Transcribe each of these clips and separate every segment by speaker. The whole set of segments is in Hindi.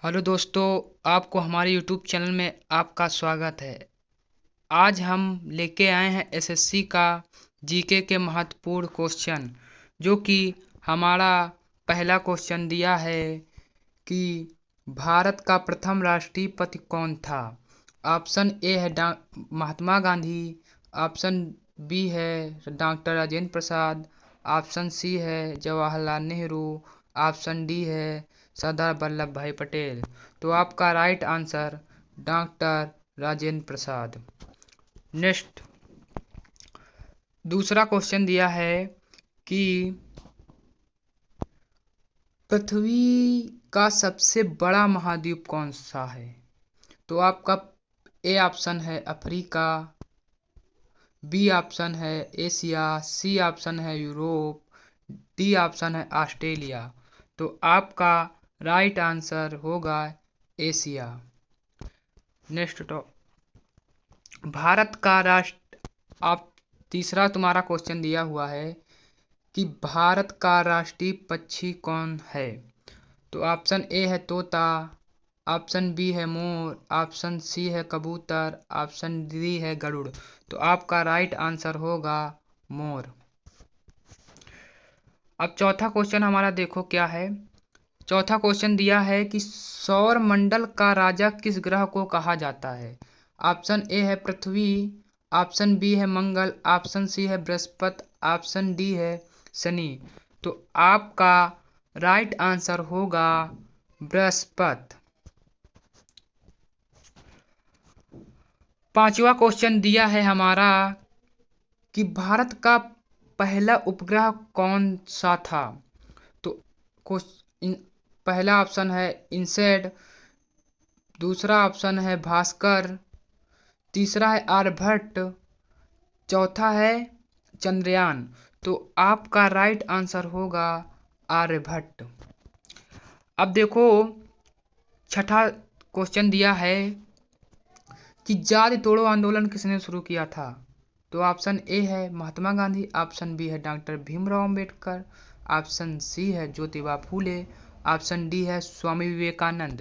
Speaker 1: हेलो दोस्तों, आपको हमारे यूट्यूब चैनल में आपका स्वागत है। आज हम लेके आए हैं एसएससी का जीके के महत्वपूर्ण क्वेश्चन, जो कि हमारा पहला क्वेश्चन दिया है कि भारत का प्रथम राष्ट्रपति कौन था। ऑप्शन ए है महात्मा गांधी, ऑप्शन बी है doctor Rajendra Prasad, option C है जवाहरलाल नेहरू, ऑप्शन डी है सरदार वल्लभ भाई पटेल। तो आपका right answer doctor Rajendra Prasad. Next दूसरा क्वेश्चन दिया है कि पृथ्वी का सबसे बड़ा महाद्वीप कौन सा है। तो आपका ए ऑप्शन है अफ्रीका, बी ऑप्शन है एशिया, सी ऑप्शन है यूरोप, डी ऑप्शन है ऑस्ट्रेलिया। तो आपका राइट आंसर होगा एशिया। नेक्स्ट भारत का राष्ट्र आप तीसरा तुम्हारा क्वेश्चन दिया हुआ है कि भारत का राष्ट्रीय पक्षी कौन है। तो ऑप्शन ए है तोता, ऑप्शन बी है मोर, ऑप्शन सी है कबूतर, ऑप्शन डी है गरुड़। तो आपका राइट आंसर होगा मोर। अब चौथा क्वेश्चन हमारा देखो क्या है। चौथा क्वेश्चन दिया है कि सौर मंडल का राजा किस ग्रह को कहा जाता है। ऑप्शन ए है पृथ्वी, ऑप्शन बी है मंगल, ऑप्शन सी है बृहस्पति, ऑप्शन डी है शनि। तो आपका राइट आंसर होगा बृहस्पति। पांचवा क्वेश्चन दिया है हमारा कि भारत का पहला उपग्रह कौन सा था। तो पहला ऑप्शन है इनसेट, दूसरा ऑप्शन है भास्कर, तीसरा है आर्यभट्ट, चौथा है चंद्रयान। तो आपका राइट आंसर होगा आर्यभट्ट। अब देखो छठा क्वेश्चन दिया है कि जाति तोड़ो आंदोलन किसने शुरू किया था। तो ऑप्शन ए है महात्मा गांधी, ऑप्शन बी है doctor Bhimrao Ambedkar, option C है ज्योतिबा फूले, ऑप्शन डी है स्वामी विवेकानंद।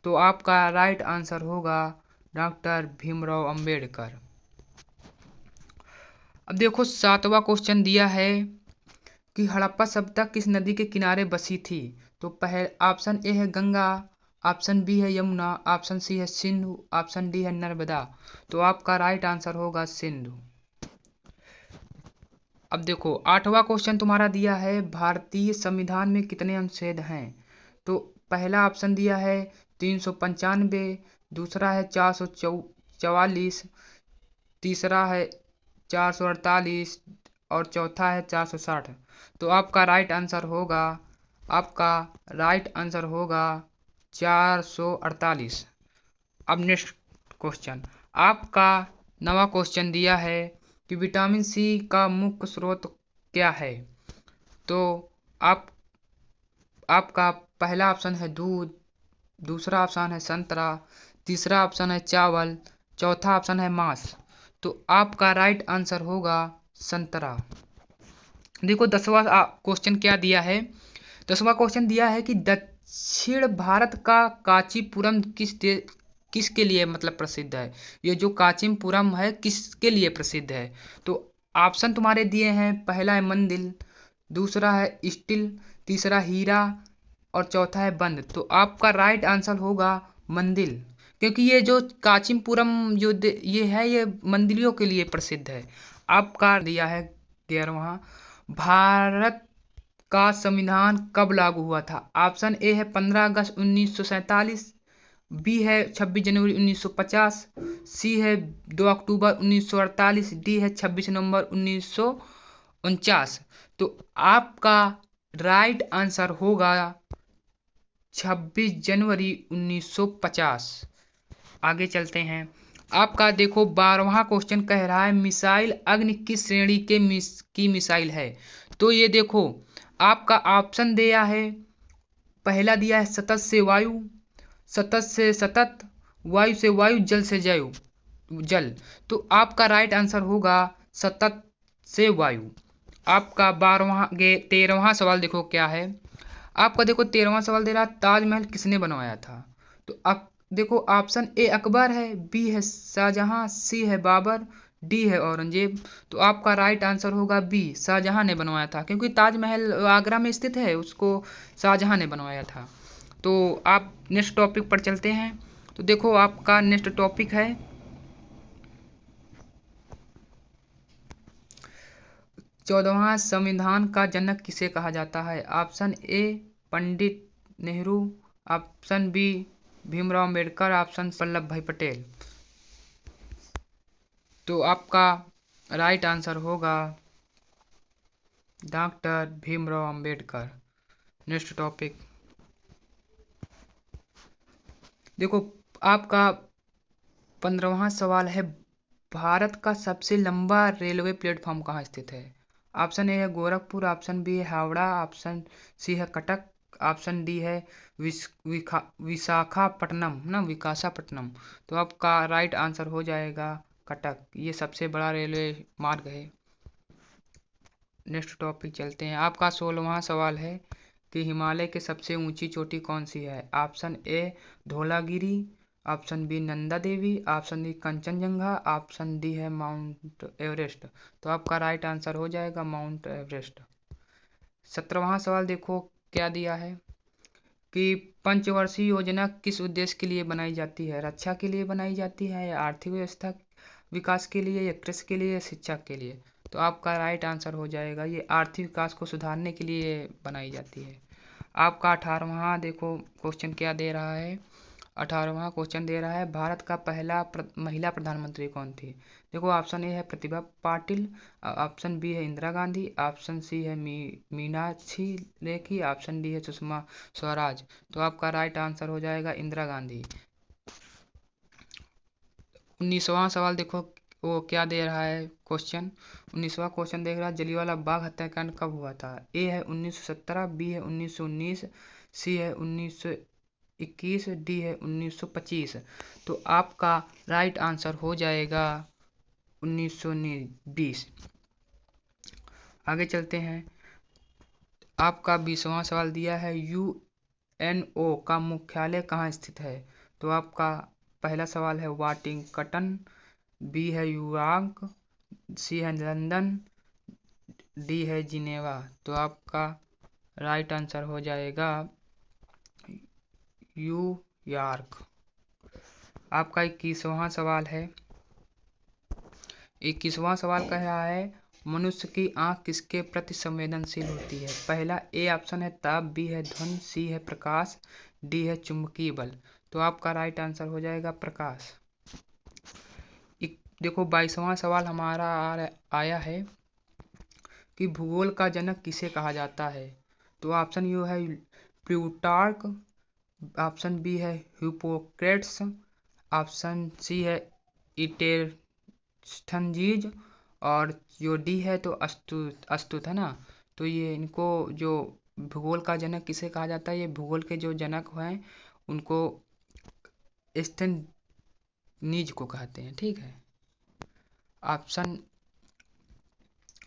Speaker 1: तो आपका राइट आंसर होगा डॉक्टर भीमराव अंबेडकर। अब देखो सातवां क्वेश्चन दिया है कि हड़प्पा सभ्यता किस नदी के किनारे बसी थी। तो पहले ऑप्शन ए है गंगा, ऑप्शन बी है यमुना, ऑप्शन सी है सिंधु, ऑप्शन डी है नर्मदा। तो आपका राइट आंसर होगा सिंधु। अब देखो आठवां क्वेश्चन तुम्हारा दिया है भारतीय संविधान में कितने अनुच्छेद हैं। तो पहला ऑप्शन दिया है 395, दूसरा है 444, तीसरा है 448 और चौथा है 460। तो आपका राइट आंसर होगा 448। अब नेक्स्ट क्वेश्चन आपका नवा क्वेश्चन दिया है कि विटामिन सी का मुख्य स्रोत क्या है। तो आपका पहला ऑप्शन है दूध, दूसरा ऑप्शन है संतरा, तीसरा ऑप्शन है चावल, चौथा ऑप्शन है मांस। तो आपका राइट आंसर होगा संतरा। देखो 10वां क्वेश्चन क्या दिया है। 10वां क्वेश्चन दिया है कि दक्षिण भारत का कांचीपुरम किसके लिए मतलब प्रसिद्ध है। ये जो कांचीपुरम है किसके लिए प्रसिद्ध है। तो ऑप्शन तुम्हारे दिए हैं, पहला है मंदिर, दूसरा है स्टील, तीसरा हीरा और चौथा है बंद। तो आपका राइट आंसर होगा मंदिर, क्योंकि ये जो कांचीपुरम ये मंदिरों के लिए प्रसिद्ध है। आपका दिया है 11वां, भारत का संविधान कब लागू हुआ था। ऑप्शन ए है 15 अगस्त 1947, बी है 26 जनवरी 1950, सी है 2 अक्टूबर 1948, डी है 26 नवंबर 1949। तो आपका राइट आंसर होगा 26 जनवरी 1950। आगे चलते हैं। आपका देखो 12वां क्वेश्चन कह रहा है मिसाइल अग्नि किस श्रेणी की मिसाइल है। तो ये देखो आपका ऑप्शन दिया है, पहला दिया है सतत से वायु, सतत से सतत, वायु से वायु, जल से जल। तो आपका राइट आंसर होगा सतत से वायु। आपका 13वां सवाल देखो क्या है। आपका देखो 13वां सवाल दे रहा ताजमहल किसने बनवाया था। तो देखो ऑप्शन ए अकबर है, बी है शाहजहां, सी है बाबर, डी है औरंगजेब। तो आपका राइट आंसर होगा बी, शाहजहां ने बनवाया था, क्योंकि ताजमहल आगरा में स्थित है, उसको शाहजहां ने बनवाया था। तो आप नेक्स्ट टॉपिक पर चलते हैं। तो देखो आपका नेक्स्ट टॉपिक है 14वां संविधान का जनक किसे कहा जाता है। Option A Pandit Nehru, option B Bhimrao Ambedkar, option Vallabh Bhai Patel. तो आपका राइट आंसर होगा doctor Bhimrao Ambedkar. Next topic देखो आपका 15वां सवाल है, भारत का सबसे लंबा रेलवे प्लेटफॉर्म कहाँ स्थित है। ऑप्शन ए है गोरखपुर, ऑप्शन बी है हावड़ा, ऑप्शन सी है कटक, ऑप्शन डी है विशाखापट्टनम ना विकासापट्टनम। तो आपका राइट आंसर हो जाएगा कटक, ये सबसे बड़ा रेलवे मार्ग है। नेक्स्ट टॉपिक चलते हैं। आपका 16वां सवाल है कि हिमालय की सबसे ऊंची चोटी कौन सी है। Option A Dhaulagiri, option B Nanda Devi, option D Kanchenjunga, option D है माउंट एवरेस्ट। तो आपका राइट आंसर हो जाएगा माउंट एवरेस्ट। 17वां सवाल देखो क्या दिया है कि पंचवर्षीय योजना किस उद्देश्य के लिए बनाई जाती है। रक्षा के लिए बनाई जाती है, या आर्थिक व्यवस्था विकास के लिए, या कृषि के लिए, या शिक्षा के लिए। तो आपका राइट आंसर हो जाएगा ये आर्थिक विकास को सुधारने के लिए बनाई जाती है। आपका 18वां देखो क्वेश्चन क्या दे रहा है। 18वां क्वेश्चन दे रहा है, भारत का पहला महिला प्रधानमंत्री कौन थी। देखो ऑप्शन ए है प्रतिभा पाटिल, ऑप्शन बी है इंदिरा गांधी, ऑप्शन सी है मीनाक्षी लेखी, ऑप्शन डी है सुषमा स्वराज। तो आपका राइट आंसर हो जाएगा इंदिरा गांधी। 19वां सवाल देखो वो क्या दे रहा है क्वेश्चन। 19वां क्वेश्चन देख रहा है, जलियांवाला बाग हत्याकांड कब हुआ था। ए है 1917, बी है 1919, सी है 1921, डी है 1925। तो आपका राइट आंसर हो जाएगा 1920। आगे चलते हैं। आपका 20वां सवाल दिया है, यूएनओ का मुख्यालय कहाँ स्थित है। तो आपका पहला सवाल है वाशिंगटन, बी है न्यूयॉर्क, सी है लंदन, डी है जिनेवा। तो आपका राइट आंसर हो जाएगा न्यूयॉर्क। आपका 21वां सवाल है। 21वां सवाल कह रहा है, मनुष्य की आंख किसके प्रति संवेदनशील होती है। पहला ए ऑप्शन है ताप, बी है ध्वनि, सी है प्रकाश, डी है चुंबकीय बल। तो आपका राइट आंसर हो जाएगा प्रकाश। देखो 22वां सवाल हमारा आया है कि भूगोल का जनक किसे कहा जाता है। तो ऑप्शन यू है प्लूटार्क, ऑप्शन बी है हिप्पोक्रेट्स, ऑप्शन सी है इटेस्थनीज, और जो डी है तो अस्तुत है ना। तो ये इनको जो भूगोल का जनक किसे कहा जाता है, ये भूगोल के जो जनक हैं उनको स्थनीज को कहते हैं, ठीक है। ऑप्शन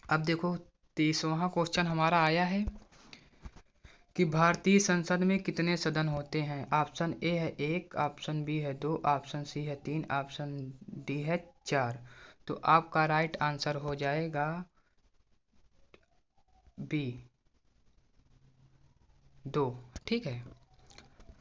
Speaker 1: अब देखो 23वां क्वेश्चन हमारा आया है कि भारतीय संसद में कितने सदन होते हैं। ऑप्शन ए है 1, ऑप्शन बी है 2, ऑप्शन सी है 3, ऑप्शन डी है 4। तो आपका राइट आंसर हो जाएगा बी 2, ठीक है।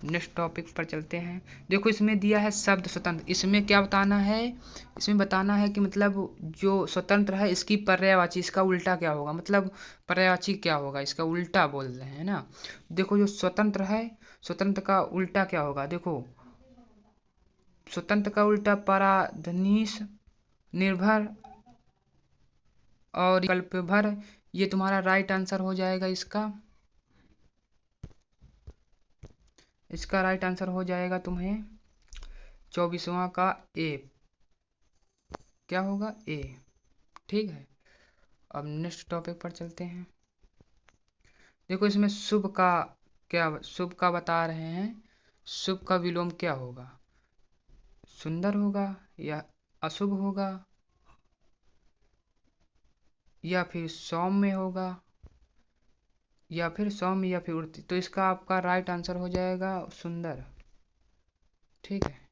Speaker 1: नेक्स्ट टॉपिक पर चलते हैं। देखो इसमें दिया है शब्द स्वतंत्र, इसमें क्या बताना है, इसमें बताना है कि मतलब जो स्वतंत्र है इसकी पर्यायवाची, इसका उल्टा क्या होगा, मतलब पर्यायवाची क्या होगा, इसका उल्टा बोल रहे हैं ना। देखो जो स्वतंत्र है, स्वतंत्र का उल्टा क्या होगा। देखो स्वतंत्र का उल्टा पराधीन, निर्भर और कल्पभर। ये तुम्हारा राइट आंसर हो जाएगा इसका राइट आंसर हो जाएगा तुम्हें 24वां का ए, क्या होगा ए, ठीक है। अब नेक्स्ट टॉपिक पर चलते हैं। देखो इसमें शुभ का बता रहे हैं, शुभ का विलोम क्या होगा, सुंदर होगा या अशुभ होगा या फिर सौम्य होगा या फिर सौम्य या फिर उड़ती। तो इसका आपका राइट आंसर हो जाएगा सुंदर। ठीक है।